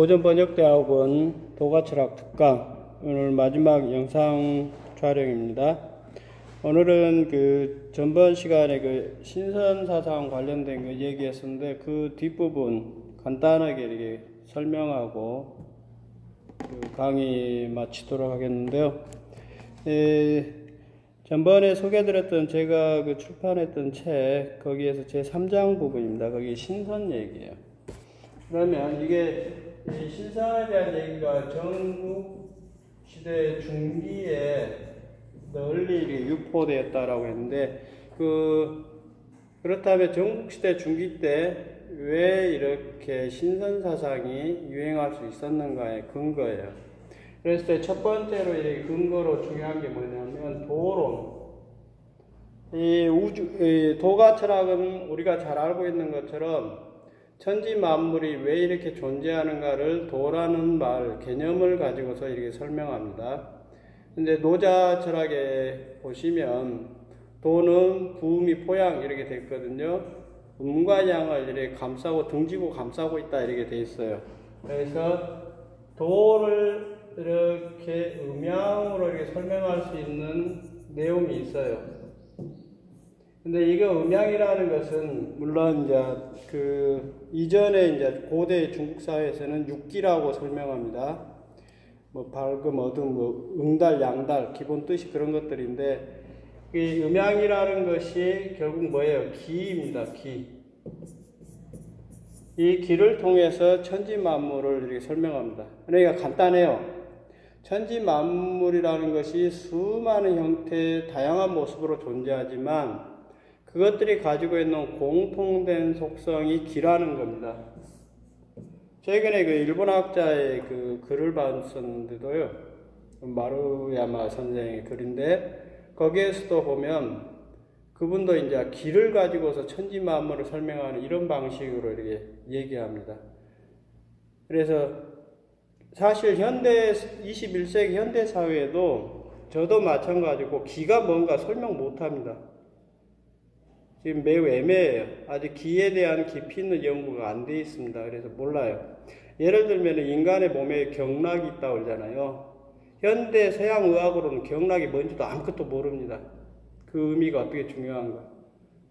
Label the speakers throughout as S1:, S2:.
S1: 고전번역대학원 도가철학 특강 오늘 마지막 영상 촬영입니다. 오늘은 전번 시간에 신선사상 관련된 얘기했었는데 그 뒷부분 간단하게 이렇게 설명하고 강의 마치도록 하겠는데요. 전번에 소개해드렸던 제가 출판했던 책 거기에서 제 3장 부분입니다. 거기 신선 얘기예요. 그러면 이게 신선에 대한 얘기가 전국 시대 중기에 널리 유포되었다라고 했는데 그렇다면 전국 시대 중기 때 왜 이렇게 신선 사상이 유행할 수 있었는가의 근거예요. 그래서 첫 번째로 이 근거로 중요한 게 뭐냐면 도론. 도가 철학은 우리가 잘 알고 있는 것처럼 천지 만물이 왜 이렇게 존재하는가를 도라는 개념을 가지고서 이렇게 설명합니다. 근데 노자 철학에 보시면 도는 부음이 포양 이렇게 돼 있거든요. 음과 양을 이렇게 감싸고 등지고 감싸고 있다 이렇게 돼 있어요. 그래서 도를 이렇게 음양으로 이렇게 설명할 수 있는 내용이 있어요. 근데 이거 음양이라는 것은 물론 이전에 고대 중국 사회에서는 육기라고 설명합니다. 밝음, 어둠, 응달, 양달 기본 뜻이 그런 것들인데 이 음양이라는 것이 결국 뭐예요? 기입니다. 기. 이 기를 통해서 천지 만물을 이렇게 설명합니다. 그러니까 간단해요. 천지 만물이라는 것이 수많은 형태의 다양한 모습으로 존재하지만 그것들이 가지고 있는 공통된 속성이 기라는 겁니다. 최근에 일본학자의 글을 봤었는데도요, 마루야마 선생의 글인데, 거기에서도 보면 그분도 이제 기를 가지고서 천지 만물을 설명하는 이런 방식으로 이렇게 얘기합니다. 그래서 사실 21세기 현대 사회에도 저도 마찬가지고 기가 뭔가 설명 못 합니다. 지금 매우 애매해요. 아직 기에 대한 깊이 있는 연구가 안 돼 있습니다. 그래서 몰라요. 예를 들면 인간의 몸에 경락이 있다고 그러잖아요. 현대 서양 의학으로는 경락이 뭔지도 아무것도 모릅니다. 그 의미가 어떻게 중요한가.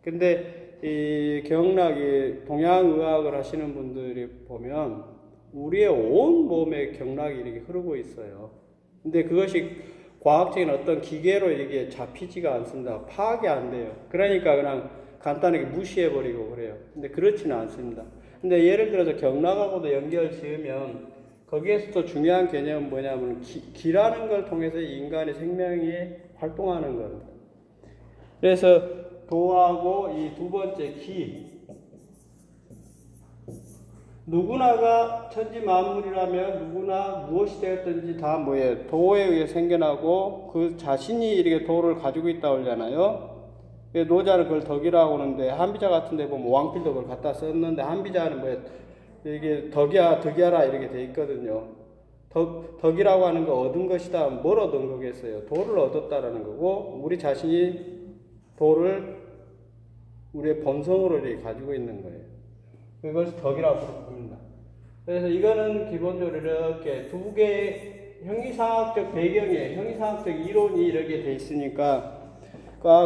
S1: 근데 이 경락이 동양 의학을 하시는 분들이 보면 우리의 온 몸에 경락이 이렇게 흐르고 있어요. 근데 그것이 과학적인 어떤 기계로 이렇게 잡히지가 않습니다. 파악이 안 돼요. 그러니까 그냥 간단하게 무시해버리고 그래요. 근데 그렇지는 않습니다. 근데 예를 들어서 경락하고도 연결 지으면 거기에서도 중요한 개념은 뭐냐면 기라는 걸 통해서 인간의 생명이 활동하는 겁니다. 그래서 도하고 이 두 번째 기. 누구나가 천지 만물이라면 누구나 무엇이 되었든지 다 뭐예요? 도에 의해 생겨나고 그 자신이 이렇게 도를 가지고 있다고 하잖아요. 노자는 그걸 덕이라고 하는데 한비자 같은 데 보면 왕필도 그걸 갖다 썼는데 한비자는 뭐예요? 이게 덕이하라 이렇게 돼 있거든요. 덕이라고 하는 거 얻은 것이다. 뭘 얻은 거겠어요? 도를 얻었다라는 거고 우리 자신이 도를 우리의 본성으로 이렇게 가지고 있는 거예요. 그것을 덕이라고 부릅니다. 그래서 이거는 기본적으로 이렇게 두 개의 형이상학적 배경에 형이상학적 이론이 이렇게 돼 있으니까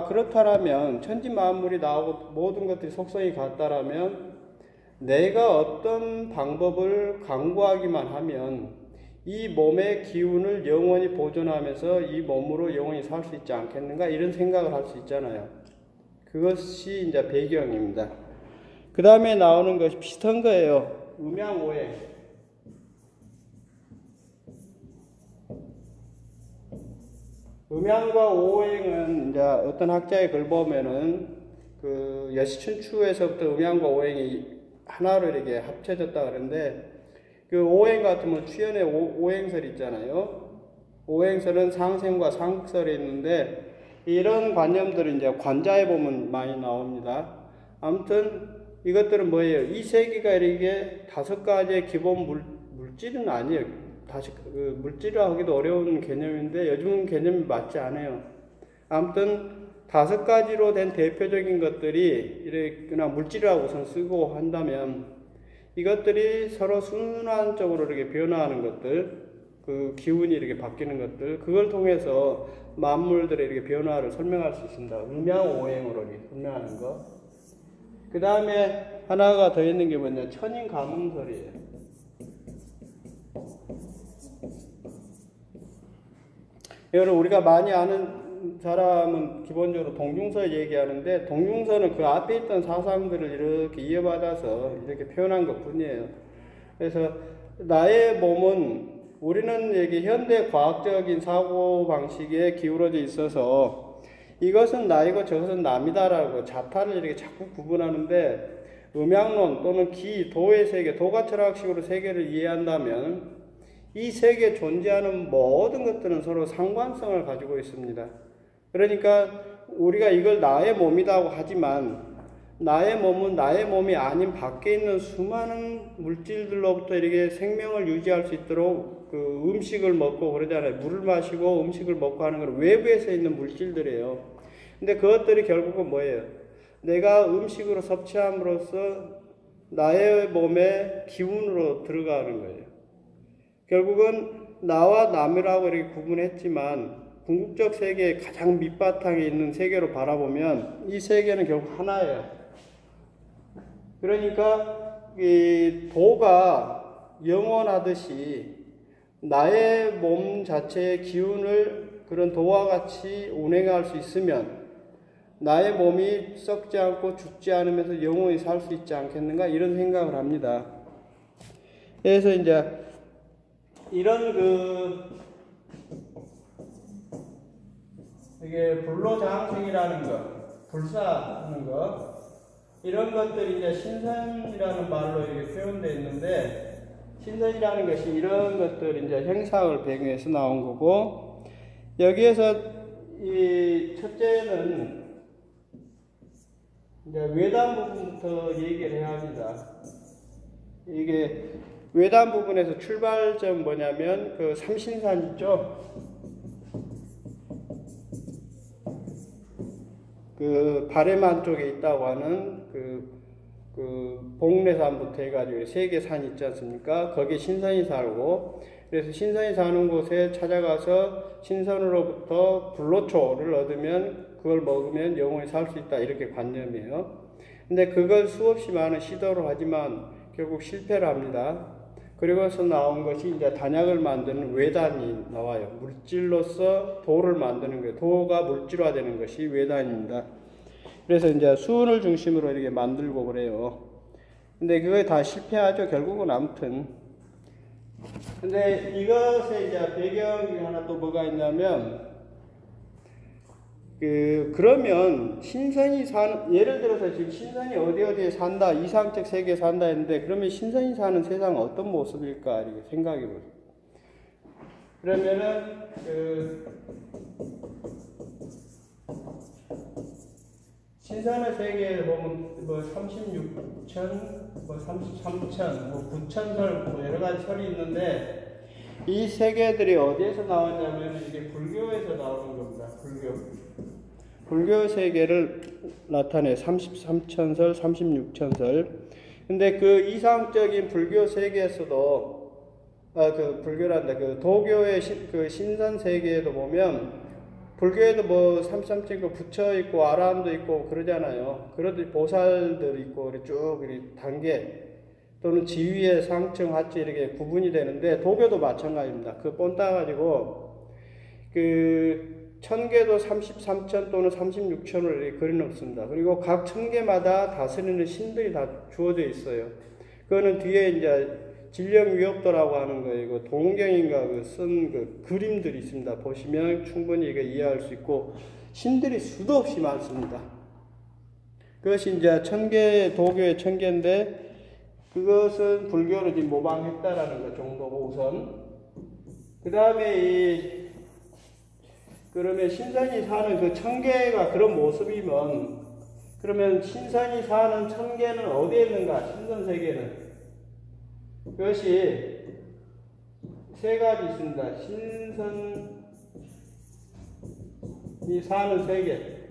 S1: 그렇다면 천지 만물이 나오고 모든 것들이 속성이 같다라면 내가 어떤 방법을 강구하기만 하면 이 몸의 기운을 영원히 보존하면서 이 몸으로 영원히 살 수 있지 않겠는가 이런 생각을 할 수 있잖아요. 그것이 이제 배경입니다. 그 다음에 나오는 것이 비슷한 거예요. 음양오행. 음양과 오행은 이제 어떤 학자의 글 보면은 여시춘추에서부터 음양과 오행이 하나로 이렇게 합쳐졌다 그러는데 오행 같으면 추연의 오행설 있잖아요. 오행설은 상생과 상극설이 있는데 이런 관념들은 이제 관자에 보면 많이 나옵니다. 아무튼 이것들은 뭐예요? 이 세계가 이렇게 5가지의 기본 물질은 아니에요. 물질이라 하기도 어려운 개념인데 요즘은 개념이 맞지 않아요. 아무튼 5가지로 된 대표적인 것들이 이렇게 그냥 물질이라고 우선 쓰고 한다면 이것들이 서로 순환적으로 이렇게 변화하는 것들, 그 기운이 이렇게 바뀌는 것들, 그걸 통해서 만물들의 이렇게 변화를 설명할 수 있습니다. 음양오행으로 이렇게 설명하는 거. 그 다음에 하나가 더 있는 게 뭐냐, 천인가문설이에요. 이거는 우리가 많이 아는 사람은 기본적으로 동중서 얘기하는데, 동중서는 그 앞에 있던 사상들을 이렇게 이어받아서 이렇게 표현한 것 뿐이에요. 그래서 나의 몸은, 우리는 여기 현대 과학적인 사고 방식에 기울어져 있어서 이것은 나이고 저것은 남이다라고 자타를 이렇게 자꾸 구분하는데, 음양론 또는 도의 세계, 도가 철학식으로 세계를 이해한다면 이 세계에 존재하는 모든 것들은 서로 상관성을 가지고 있습니다. 그러니까 우리가 이걸 나의 몸이라고 하지만 나의 몸은 나의 몸이 아닌 밖에 있는 수많은 물질들로부터 이렇게 생명을 유지할 수 있도록 그 음식을 먹고 그러잖아요. 물을 마시고 음식을 먹고 하는 건 외부에서 있는 물질들이에요. 근데 그것들이 결국은 뭐예요? 내가 음식으로 섭취함으로써 나의 몸에 기운으로 들어가는 거예요. 결국은 나와 남이라고 이렇게 구분했지만 궁극적 세계의 가장 밑바탕에 있는 세계로 바라보면 이 세계는 결국 하나예요. 그러니까 이 도가 영원하듯이 나의 몸 자체의 기운을 그런 도와 같이 운행할 수 있으면 나의 몸이 썩지 않고 죽지 않으면서 영원히 살 수 있지 않겠는가, 이런 생각을 합니다. 그래서 이제 이런 이게 불로장생이라는 것, 불사하는 것, 이런 것들이 이제 신선이라는 말로 이렇게 표현되어 있는데, 신선이라는 것이 이런 것들 이제 행상을 배경해서 나온 거고, 여기에서 이 첫째는 이제 외단 부분부터 얘기를 해야 합니다. 이게 외단 부분에서 출발점 뭐냐면 그 삼신산 있죠? 그 바레만 쪽에 있다고 하는 그 복례산부터 해가지고 세 개 산 있지 않습니까? 거기 신선이 살고, 그래서 신선이 사는 곳에 찾아가서 신선으로부터 불로초를 얻으면 그걸 먹으면 영원히 살 수 있다, 이렇게 관념이에요. 근데 그걸 수없이 많은 시도를 하지만 결국 실패를 합니다. 그리고서 나온 것이 이제 단약을 만드는 외단이 나와요. 물질로서 도를 만드는 거예요. 도가 물질화되는 것이 외단입니다. 그래서 이제 수은을 중심으로 이렇게 만들고 그래요. 근데 그게 다 실패하죠. 결국은 아무튼. 근데 이것의 이제 배경이 하나 또 뭐가 있냐면, 그러면 신선이 사는, 예를 들어서 지금 신선이 어디에 산다, 이상적 세계에 산다 했는데, 그러면 신선이 사는 세상은 어떤 모습일까, 이렇게 생각해 보세요. 그러면은, 신선의 세계에 보면, 36천, 33천, 9천설, 여러 가지 설이 있는데, 이 세계들이 어디에서 나왔냐면, 이게 불교에서 나오는 겁니다. 불교 세계를 나타내 33천설, 36천설. 근데 그 이상적인 불교 세계에서도, 불교란다. 그 도교의 그 신선 세계에도 보면, 불교에도 33천 부처 있고, 아라함도 있고, 그러잖아요. 그러듯이 보살들 있고, 쭉 단계, 또는 지위의 상층, 하층 이렇게 구분이 되는데, 도교도 마찬가지입니다. 그 본 따가지고, 천계도 33천 또는 36천으로 이렇게 그려놓습니다. 그리고 각 천계마다 다스리는 신들이 다 주어져 있어요. 그거는 뒤에 이제 진령위협도라고 하는 거예요. 동경인가 쓴 그림들이 있습니다. 보시면 충분히 이거 이해할 수 있고, 신들이 수도 없이 많습니다. 그것이 이제 도교의 천계인데, 그것은 불교로 지금 모방했다라는 것 정도고, 우선. 그 다음에 그러면 신선이 사는 그 천계가 그런 모습이면, 그러면 신선이 사는 천계는 어디에 있는가? 신선세계는. 그것이 세 가지 있습니다. 신선이 사는 세계.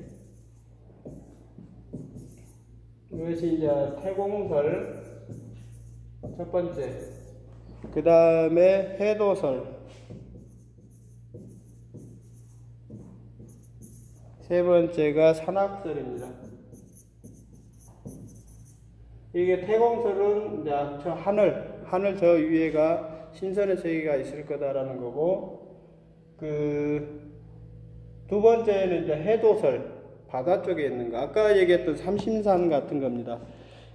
S1: 그것이 이제 태공설, 첫 번째. 그 다음에 해도설. 세 번째가 산악설입니다. 이게 태공설은 이제 저 하늘 저 위에가 신선의 세계가 있을 거다라는 거고, 그 두 번째는 이제 해도설, 바다 쪽에 있는 거. 아까 얘기했던 삼심산 같은 겁니다.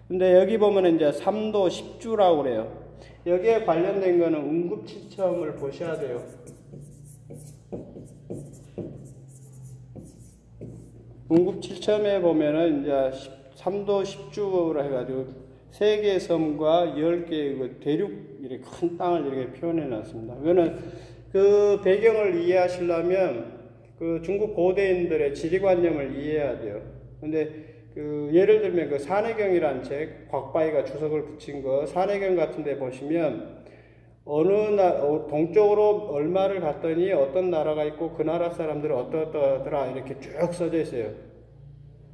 S1: 근데 여기 보면 이제 삼도 십주라고 그래요. 여기에 관련된 거는 운급칠첨을 보셔야 돼요. 운급칠첨에 보면은 이제 삼도 십주라 해가지고 세 개의 섬과 10개의 그 대륙 이렇게 큰 땅을 이렇게 표현해 놨습니다. 그거는 그 배경을 이해하시려면 그 중국 고대인들의 지리관념을 이해해야 돼요. 근데 그 예를 들면 그 산해경이라는 책, 곽바이가 주석을 붙인 거, 산해경 같은 데 보시면 동쪽으로 얼마를 갔더니 어떤 나라가 있고 그 나라 사람들은 어떠더라 이렇게 쭉 써져 있어요.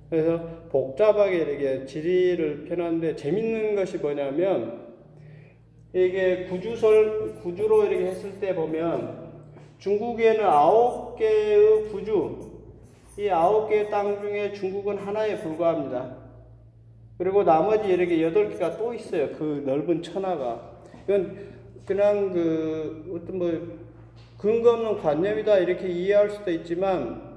S1: 그래서 복잡하게 이렇게 지리를 펴놨는데 재밌는 것이 뭐냐면 이게 구주로 이렇게 했을 때 보면 중국에는 9개의 구주, 이 9개의 땅 중에 중국은 하나에 불과합니다. 그리고 나머지 이렇게 8개가 또 있어요. 그 넓은 천하가. 이건 그냥 어떤 근거 없는 관념이다 이렇게 이해할 수도 있지만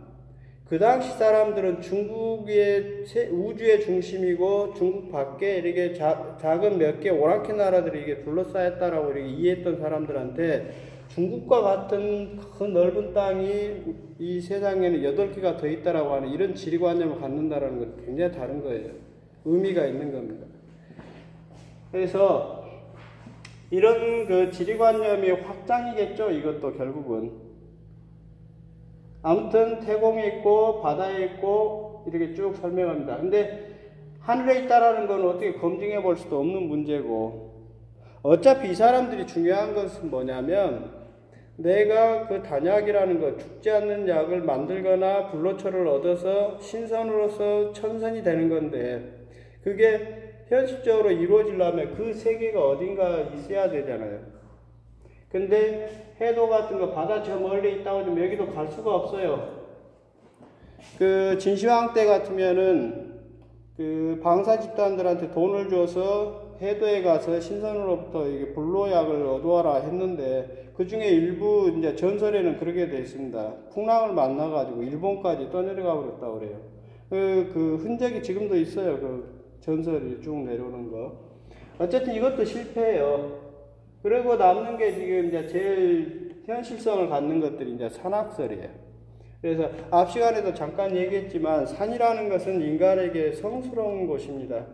S1: 그 당시 사람들은 중국의 우주의 중심이고 중국 밖에 이렇게 작은 몇 개 오랑캐 나라들이 이게 둘러싸였다라고 이렇게 이해했던 사람들한테 중국과 같은 그 넓은 땅이 이 세상에는 8개가 더 있다라고 하는 이런 지리관념을 갖는다라는 건 굉장히 다른 거예요. 의미가 있는 겁니다. 그래서 이런 그 지리관념이 확장이겠죠. 이것도 결국은. 아무튼 태공에 있고 바다에 있고 이렇게 쭉 설명합니다. 근데 하늘에 있다라는 건 어떻게 검증해 볼 수도 없는 문제고, 어차피 이 사람들이 중요한 것은 뭐냐면 내가 그 단약이라는 것, 죽지 않는 약을 만들거나 불로초를 얻어서 신선으로서 천선이 되는 건데 그게 현실적으로 이루어지려면 그 세계가 어딘가 있어야 되잖아요. 근데 해도 같은 거 바다 저 멀리 있다고 하면 여기도 갈 수가 없어요. 그 진시황 때 같으면은 그 방사 집단들한테 돈을 줘서 해도에 가서 신선으로부터 이게 불로약을 얻어와라 했는데 그 중에 일부 이제 전설에는 그렇게 되어 있습니다. 풍랑을 만나가지고 일본까지 떠내려가 버렸다고 그래요. 그 흔적이 지금도 있어요. 그 전설이 쭉 내려오는 거. 어쨌든 이것도 실패해요. 그리고 남는 게 지금 이제 제일 현실성을 갖는 것들이 이제 산악설이에요. 그래서 앞 시간에도 잠깐 얘기했지만 산이라는 것은 인간에게 성스러운 곳입니다.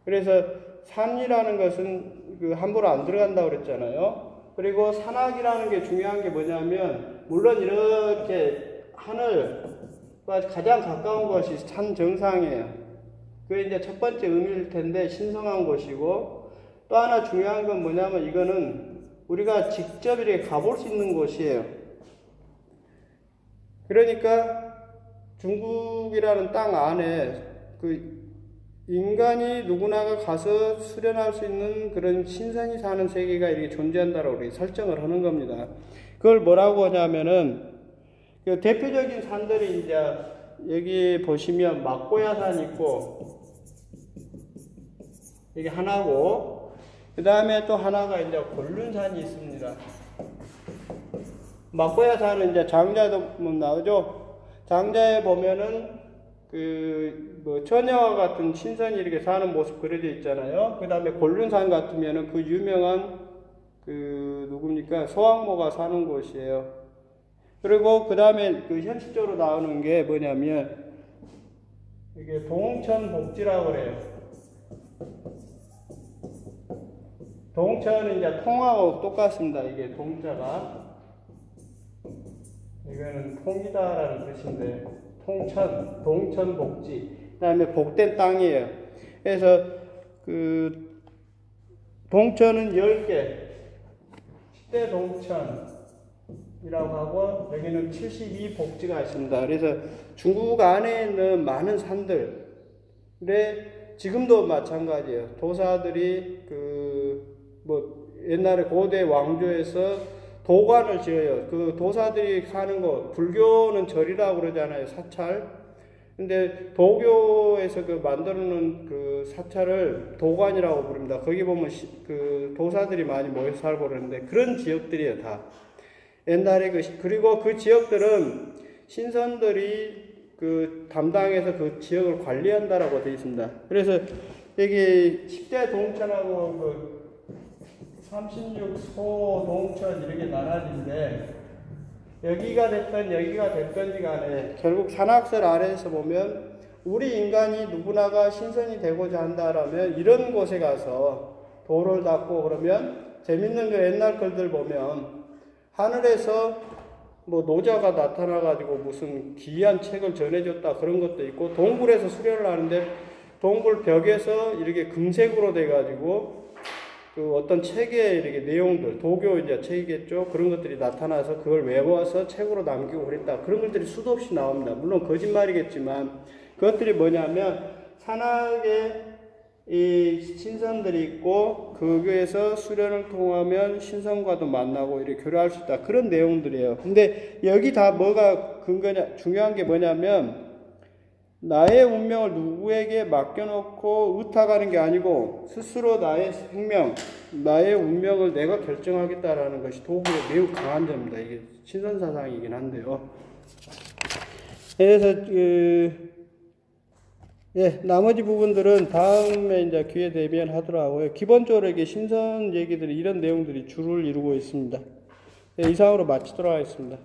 S1: 그래서 산이라는 것은 그 함부로 안 들어간다고 그랬잖아요. 그리고 산악이라는 게 중요한 게 뭐냐면 물론 이렇게 하늘과 가장 가까운 것이 산 정상이에요. 그게 이제 첫 번째 의미일 텐데 신성한 곳이고, 또 하나 중요한 건 뭐냐면 이거는 우리가 직접 이렇게 가볼 수 있는 곳이에요. 그러니까 중국이라는 땅 안에 그 인간이 누구나가 가서 수련할 수 있는 그런 신선이 사는 세계가 이렇게 존재한다라고 우리 설정을 하는 겁니다. 그걸 뭐라고 하냐면은 그 대표적인 산들이 이제 여기 보시면 막고야산 있고 이게 하나고, 그 다음에 또 하나가 이제 곤륜산이 있습니다. 막고야산은 이제 장자도 나오죠. 장자에 보면은 처녀와 같은 신선이 이렇게 사는 모습 그려져 있잖아요. 그 다음에 곤륜산 같으면은 그 유명한 누굽니까? 소왕모가 사는 곳이에요. 그리고 그 다음에 현실적으로 나오는 게 뭐냐면 이게 동천복지라고 그래요. 동천은 이제 통하고 똑같습니다. 이게 동자가. 이거는 통이다라는 뜻인데, 동천복지. 그 다음에 복된 땅이에요. 그래서 동천은 10개, 10대 동천이라고 하고, 여기는 72복지가 있습니다. 그래서 중국 안에 있는 많은 산들, 근데 지금도 마찬가지예요. 도사들이 뭐 옛날에 고대 왕조에서 도관을 지어요. 그 도사들이 사는 곳, 불교는 절이라고 그러잖아요. 사찰. 근데 도교에서 그 만들어 놓은 그 사찰을 도관이라고 부릅니다. 거기 보면 그 도사들이 많이 모여 살고 그러는데 그런 지역들이에요, 다. 옛날에 그리고 그 지역들은 신선들이 그 담당해서 그 지역을 관리한다라고 되어 있습니다. 그래서 여기 10대 동천하고 그 36소 동천 이렇게 나눠진데 여기가 됐든지 간에 결국 산악설 아래에서 보면 우리 인간이 누구나가 신선이 되고자 한다라면 이런 곳에 가서 돌을 닦고 그러면 재밌는 거 옛날 글들 보면 하늘에서 뭐 노자가 나타나가지고 무슨 기이한 책을 전해줬다 그런 것도 있고 동굴에서 수련을 하는데 동굴 벽에서 이렇게 금색으로 돼가지고 그 어떤 책의 이렇게 내용들, 도교 이제 책이겠죠. 그런 것들이 나타나서 그걸 외워서 책으로 남기고 그랬다. 그런 것들이 수도 없이 나옵니다. 물론 거짓말이겠지만 그것들이 뭐냐면 산악에 이 신선들이 있고 거기에서 수련을 통하면 신선과도 만나고 이렇게 교류할 수 있다. 그런 내용들이에요. 근데 여기 다 뭐가 근거냐, 중요한 게 뭐냐면 나의 운명을 누구에게 맡겨놓고 의탁하는 게 아니고 스스로 나의 생명, 나의 운명을 내가 결정하겠다라는 것이 도구의 매우 강한 점입니다. 이게 신선사상이긴 한데요. 그래서 나머지 부분들은 다음에 이제 기회 되면 하도록 하고요. 기본적으로 이게 신선 얘기들이 이런 내용들이 주를 이루고 있습니다. 이상으로 마치도록 하겠습니다.